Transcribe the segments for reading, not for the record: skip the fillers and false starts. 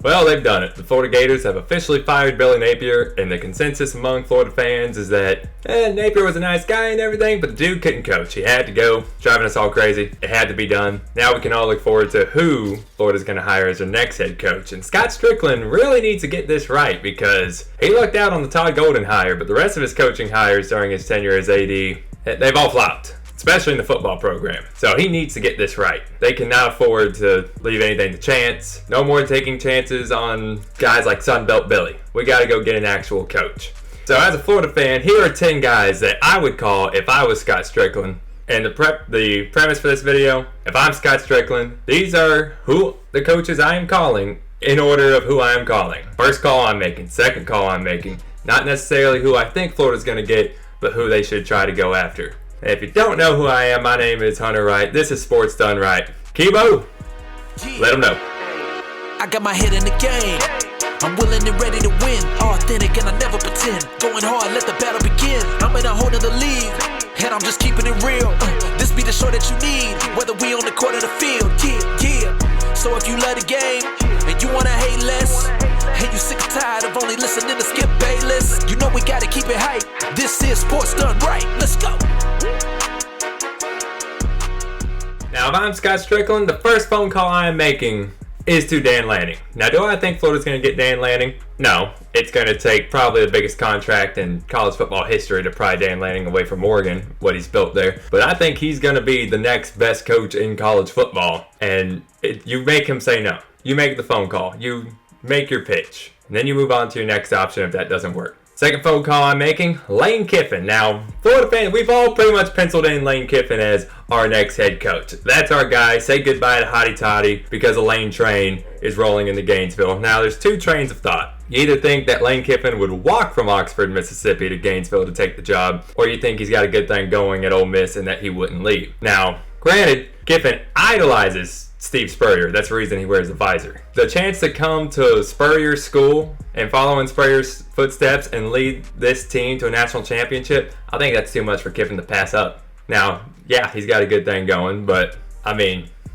Well, they've done it. The Florida Gators have officially fired Billy Napier, and the consensus among Florida fans is that Napier was a nice guy and everything, but the dude couldn't coach. He had to go, driving us all crazy. It had to be done. Now we can all look forward to who Florida's going to hire as their next head coach. And Scott Strickland really needs to get this right because he lucked out on the Todd Golden hire, but the rest of his coaching hires during his tenure as AD, they've all flopped. Especially in the football program. So he needs to get this right. They cannot afford to leave anything to chance. No more taking chances on guys like Sunbelt Billy. We got to go get an actual coach. So as a Florida fan, here are 10 guys that I would call if I was Scott Strickland. And the premise for this video, if I'm Scott Strickland, these are who the coaches I am calling in order of who I am calling. First call I'm making, second call I'm making. Not necessarily who I think Florida's going to get, but who they should try to go after. And if you don't know who I am, my name is Hunter Wright. This is Sports Done Right. Kibo, let them know. I got my head in the game. I'm willing and ready to win. Authentic and I never pretend. Going hard, let the battle begin. I'm in a whole nother league, and I'm just keeping it real. This be the show that you need, whether we on the court or the field. Yeah. So if you love the game and you wanna hate less, and you sick and tired of only listening to Skip Bayless, you know we gotta keep it hype. This is Sports Done Right. Let's go. Now, if I'm Scott Strickland, the first phone call I am making is to Dan Lanning. Now, do I think Florida's going to get Dan Lanning? No. It's going to take probably the biggest contract in college football history to pry Dan Lanning away from Oregon, what he's built there. But I think he's going to be the next best coach in college football. And you make him say no. You make the phone call. You make your pitch. And then you move on to your next option if that doesn't work. Second phone call I'm making, Lane Kiffin. Now, Florida fans, we've all pretty much penciled in Lane Kiffin as our next head coach. That's our guy. Say goodbye to Hotty Toddy because the Lane train is rolling into Gainesville. Now, there's two trains of thought. You either think that Lane Kiffin would walk from Oxford, Mississippi to Gainesville to take the job, or you think he's got a good thing going at Ole Miss and that he wouldn't leave. Now, granted, Kiffin idolizes Steve Spurrier. That's the reason he wears a visor. The chance to come to Spurrier's school and follow in Spurrier's footsteps and lead this team to a national championship, I think that's too much for Kiffin to pass up. Now, yeah, he's got a good thing going, but I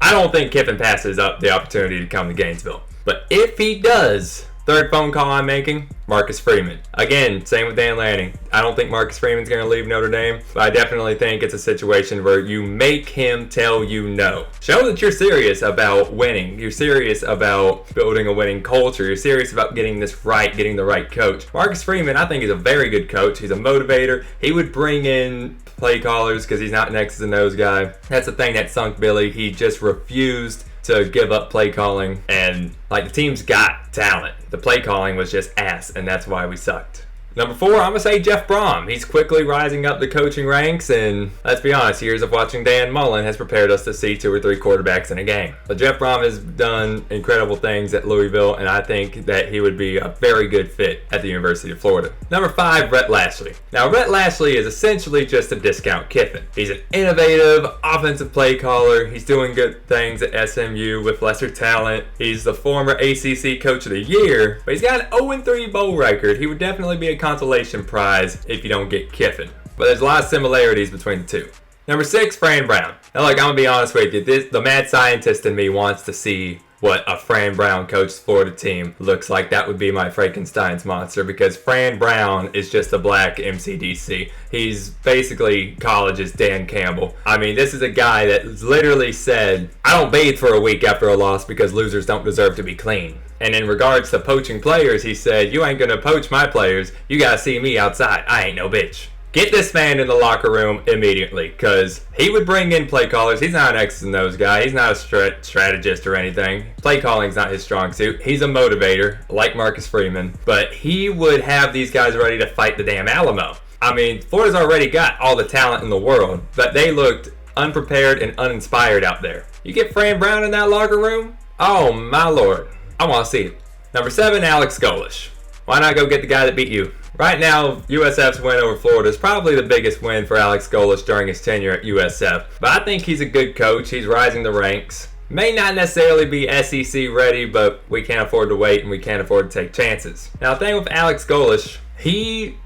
don't think Kiffin passes up the opportunity to come to Gainesville. But if he does, third phone call I'm making, Marcus Freeman. Again, same with Dan Lanning. I don't think Marcus Freeman's going to leave Notre Dame, but I definitely think it's a situation where you make him tell you no. Show that you're serious about winning. You're serious about building a winning culture. You're serious about getting this right, getting the right coach. Marcus Freeman, I think, is a very good coach. He's a motivator. He would bring in play callers because he's not an X's and O's guy. That's the thing that sunk Billy. He just refused to give up play calling, and the team's got talent. The play calling was just ass, and that's why we sucked. Number 4, I'm going to say Jeff Brom. He's quickly rising up the coaching ranks, and let's be honest, years of watching Dan Mullen has prepared us to see 2 or 3 quarterbacks in a game. But Jeff Brom has done incredible things at Louisville, and I think that he would be a very good fit at the University of Florida. Number 5, Rhett Lashlee. Now, Rhett Lashlee is essentially just a discount Kiffin. He's an innovative offensive play caller. He's doing good things at SMU with lesser talent. He's the former ACC Coach of the Year, but he's got an 0-3 bowl record. He would definitely be a consolation prize if you don't get Kiffin. But there's a lot of similarities between the two. Number 6, Fran Brown. Now, I'm going to be honest with you. The mad scientist in me wants to see what a Fran Brown coached Florida team looks like. That would be my Frankenstein's monster because Fran Brown is just a black MCDC. He's basically college's Dan Campbell. This is a guy that literally said, I don't bathe for a week after a loss because losers don't deserve to be clean. And in regards to poaching players, he said, you ain't gonna poach my players. You gotta see me outside. I ain't no bitch. Get this man in the locker room immediately because he would bring in play callers. He's not an X's and O's guy. He's not a strategist or anything. Play calling's not his strong suit. He's a motivator like Marcus Freeman, but he would have these guys ready to fight the damn Alamo. Florida's already got all the talent in the world, but they looked unprepared and uninspired out there. You get Fran Brown in that locker room? Oh my lord. I want to see it. Number 7, Alex Golesh. Why not go get the guy that beat you? Right now, USF's win over Florida is probably the biggest win for Alex Golesh during his tenure at USF. But I think he's a good coach. He's rising the ranks. May not necessarily be SEC ready, but we can't afford to wait and we can't afford to take chances. Now, the thing with Alex Golesh, he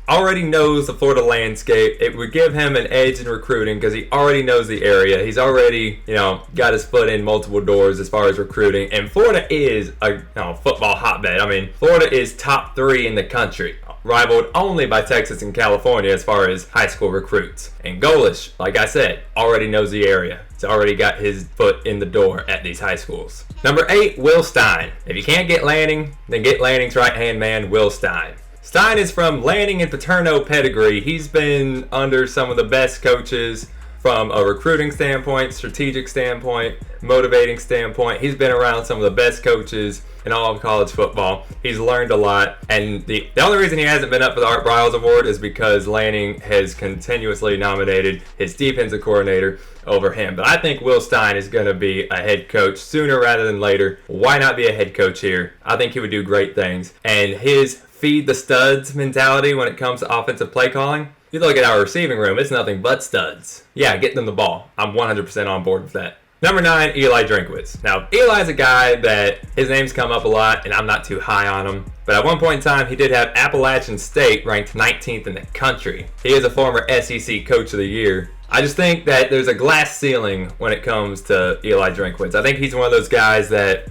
already knows the Florida landscape. It would give him an edge in recruiting because he already knows the area. He's already, got his foot in multiple doors as far as recruiting. And Florida is a football hotbed. I mean, Florida is top 3 in the country, rivaled only by Texas and California as far as high school recruits. And Golish, like I said, already knows the area. He's already got his foot in the door at these high schools. Number 8, Will Stein. If you can't get Lanning, then get Lanning's right-hand man, Will Stein. Stein is from Lanning and Paterno pedigree. He's been under some of the best coaches from a recruiting standpoint, strategic standpoint, motivating standpoint. He's been around some of the best coaches in all of college football. He's learned a lot, and the only reason he hasn't been up for the Art Briles Award is because Lanning has continuously nominated his defensive coordinator over him. But I think Will Stein is going to be a head coach sooner rather than later. Why not be a head coach here? I think he would do great things. And his feed the studs mentality when it comes to offensive play calling, you look at our receiving room, it's nothing but studs. Yeah, get them the ball. I'm 100% on board with that. Number 9, Eli Drinkwitz. Now, Eli's a guy that his name's come up a lot, and I'm not too high on him. But at one point in time, he did have Appalachian State ranked 19th in the country. He is a former SEC Coach of the Year. I just think that there's a glass ceiling when it comes to Eli Drinkwitz. I think he's one of those guys that,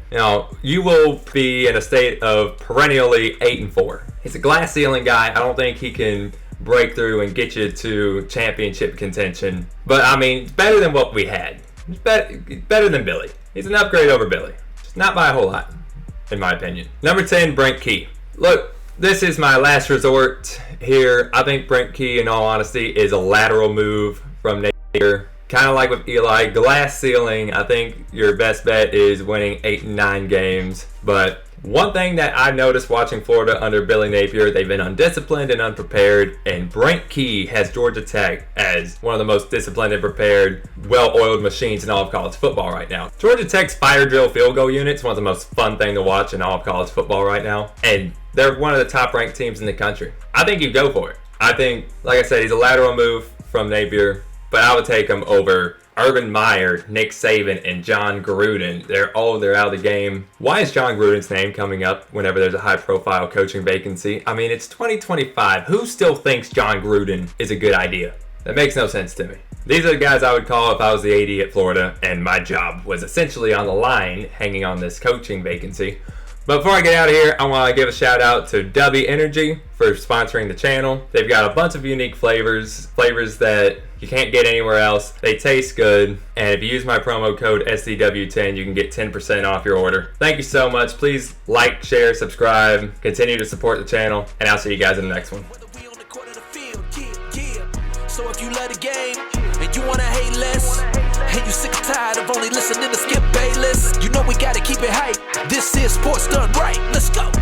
you will be in a state of perennially 8-4. He's a glass ceiling guy. I don't think he can break through and get you to championship contention. But, I mean, it's better than what we had. It's better than Billy. He's an upgrade over Billy. Just not by a whole lot, in my opinion. Number 10, Brent Key. Look, this is my last resort here. I think Brent Key, in all honesty, is a lateral move from Napier. Kind of like with Eli, glass ceiling. I think your best bet is winning 8 and 9 games. But one thing that I've noticed watching Florida under Billy Napier, they've been undisciplined and unprepared, and Brent Key has Georgia Tech as one of the most disciplined and prepared, well-oiled machines in all of college football right now. Georgia Tech's fire drill field goal unit's one of the most fun thing to watch in all of college football right now, and they're one of the top-ranked teams in the country. I think you go for it. I think, like I said, he's a lateral move from Napier, but I would take him over Urban Meyer, Nick Saban, and John Gruden. They're out of the game. Why is John Gruden's name coming up whenever there's a high-profile coaching vacancy? I mean, it's 2025. Who still thinks John Gruden is a good idea? That makes no sense to me. These are the guys I would call if I was the AD at Florida and my job was essentially on the line hanging on this coaching vacancy. But before I get out of here, I want to give a shout out to W Energy for sponsoring the channel. They've got a bunch of unique flavors that you can't get anywhere else. They taste good, and if you use my promo code SDW10, you can get 10% off your order. Thank you so much. Please like, share, subscribe, continue to support the channel, and I'll see you guys in the next one. So if you love the game and you wanna hate less, and you sick and tired of only listening to Skip Bayless, you know we gotta keep it hype. This is sports done right. Let's go.